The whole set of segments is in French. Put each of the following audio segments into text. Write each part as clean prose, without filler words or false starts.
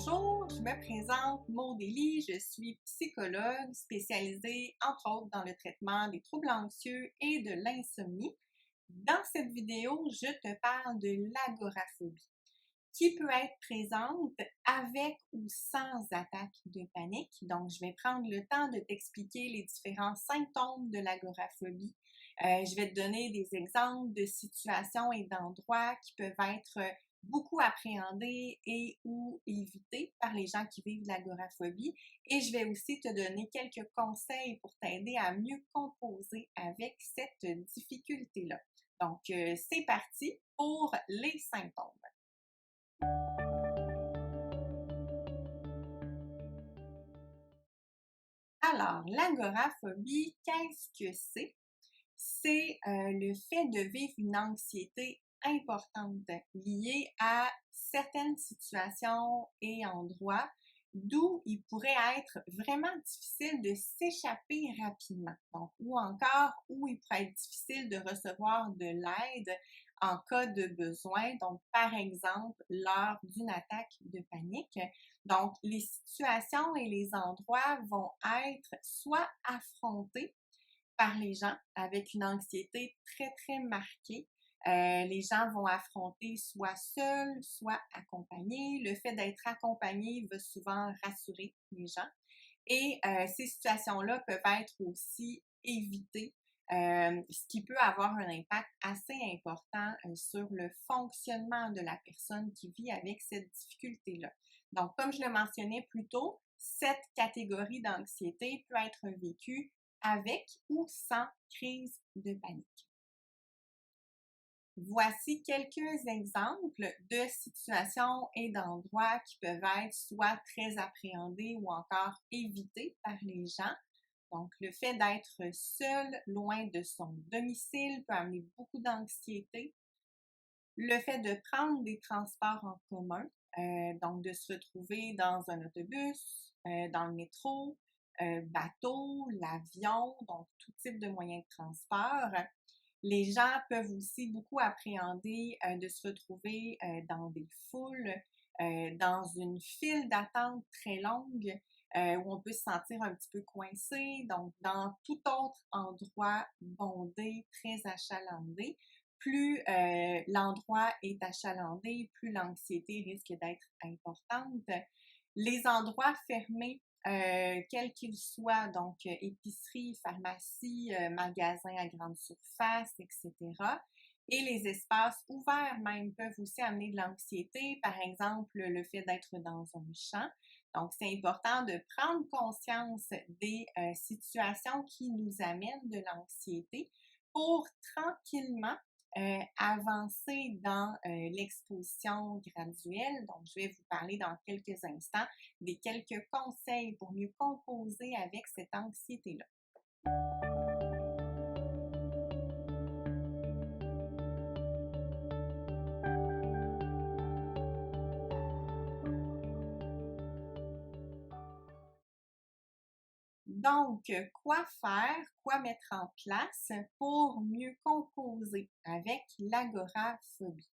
Bonjour, je me présente Maud Élie, je suis psychologue spécialisée entre autres dans le traitement des troubles anxieux et de l'insomnie. Dans cette vidéo, je te parle de l'agoraphobie, qui peut être présente avec ou sans attaque de panique. Donc, je vais prendre le temps de t'expliquer les différents symptômes de l'agoraphobie. Je vais te donner des exemples de situations et d'endroits qui peuvent être beaucoup appréhendés et ou évités par les gens qui vivent de l'agoraphobie. Et je vais aussi te donner quelques conseils pour t'aider à mieux composer avec cette difficulté-là. Donc, c'est parti pour les symptômes. Alors, l'agoraphobie, qu'est-ce que c'est? C'est le fait de vivre une anxiété importante liée à certaines situations et endroits d'où il pourrait être vraiment difficile de s'échapper rapidement. Donc, ou encore où il pourrait être difficile de recevoir de l'aide en cas de besoin. Donc, par exemple, lors d'une attaque de panique. Donc, les situations et les endroits vont être soit affrontés par les gens avec une anxiété très, très marquée. Les gens vont affronter soit seuls, soit accompagnés. Le fait d'être accompagné va souvent rassurer les gens. Et ces situations-là peuvent être aussi évitées, ce qui peut avoir un impact assez important sur le fonctionnement de la personne qui vit avec cette difficulté-là. Donc, comme je le mentionnais plus tôt, cette catégorie d'anxiété peut être vécue avec ou sans crise de panique. Voici quelques exemples de situations et d'endroits qui peuvent être soit très appréhendés ou encore évités par les gens. Donc, le fait d'être seul, loin de son domicile peut amener beaucoup d'anxiété. Le fait de prendre des transports en commun, donc de se retrouver dans un autobus, dans le métro, bateau, l'avion, donc tout type de moyens de transport. Les gens peuvent aussi beaucoup appréhender de se retrouver dans des foules, dans une file d'attente très longue, où on peut se sentir un petit peu coincé, donc dans tout autre endroit bondé, très achalandé. Plus l'endroit est achalandé, plus l'anxiété risque d'être importante. Les endroits fermés, quels qu'ils soient, donc épicerie, pharmacie, magasins à grande surface, etc. Et les espaces ouverts même peuvent aussi amener de l'anxiété, par exemple le fait d'être dans un champ. Donc, c'est important de prendre conscience des situations qui nous amènent de l'anxiété pour tranquillement avancer dans l'exposition graduelle. Donc, je vais vous parler dans quelques instants des quelques conseils pour mieux composer avec cette anxiété-là. Donc, quoi faire, quoi mettre en place pour mieux composer avec l'agoraphobie?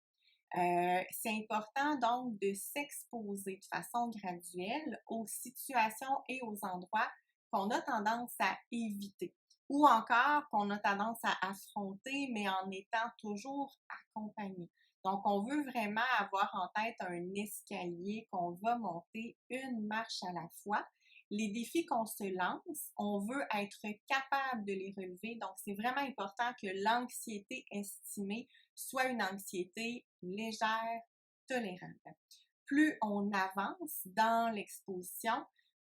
C'est important donc de s'exposer de façon graduelle aux situations et aux endroits qu'on a tendance à éviter ou encore qu'on a tendance à affronter, mais en étant toujours accompagné. Donc, on veut vraiment avoir en tête un escalier qu'on va monter une marche à la fois. Les défis qu'on se lance, on veut être capable de les relever. Donc, c'est vraiment important que l'anxiété estimée soit une anxiété légère, tolérable. Plus on avance dans l'exposition,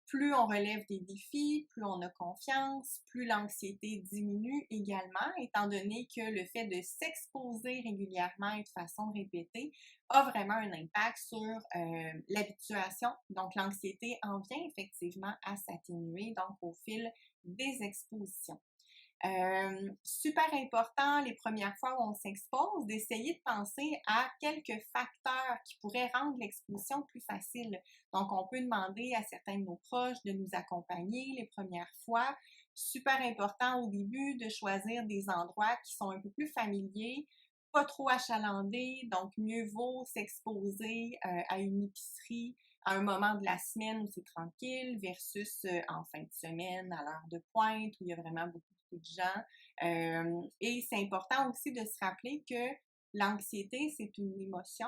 plus on relève des défis, plus on a confiance, plus l'anxiété diminue également, étant donné que le fait de s'exposer régulièrement et de façon répétée a vraiment un impact sur l'habituation. Donc, l'anxiété en vient effectivement à s'atténuer, donc au fil des expositions. Super important les premières fois où on s'expose, d'essayer de penser à quelques facteurs qui pourraient rendre l'exposition plus facile. Donc, on peut demander à certains de nos proches de nous accompagner les premières fois. Super important au début de choisir des endroits qui sont un peu plus familiers, pas trop achalandés, donc mieux vaut s'exposer à une épicerie à un moment de la semaine où c'est tranquille versus en fin de semaine, à l'heure de pointe, où il y a vraiment beaucoup, beaucoup de gens. Et c'est important aussi de se rappeler que l'anxiété, c'est une émotion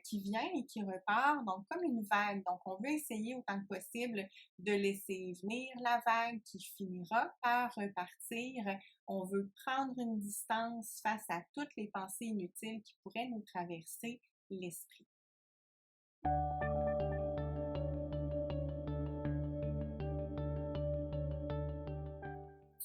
qui vient et qui repart, donc comme une vague. Donc, on veut essayer autant que possible de laisser venir la vague qui finira par repartir. On veut prendre une distance face à toutes les pensées inutiles qui pourraient nous traverser l'esprit.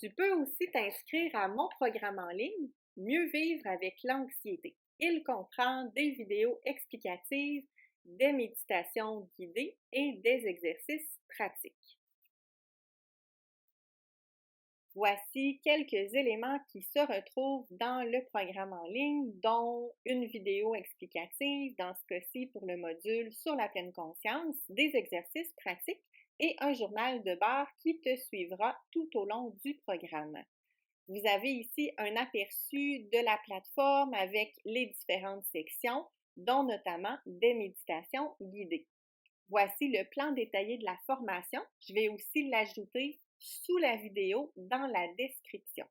Tu peux aussi t'inscrire à mon programme en ligne Mieux vivre avec l'anxiété. Il comprend des vidéos explicatives, des méditations guidées et des exercices pratiques. Voici quelques éléments qui se retrouvent dans le programme en ligne, dont une vidéo explicative, dans ce cas-ci pour le module sur la pleine conscience, des exercices pratiques et un journal de bord qui te suivra tout au long du programme. Vous avez ici un aperçu de la plateforme avec les différentes sections, dont notamment des méditations guidées. Voici le plan détaillé de la formation. Je vais aussi l'ajouter sous la vidéo dans la description.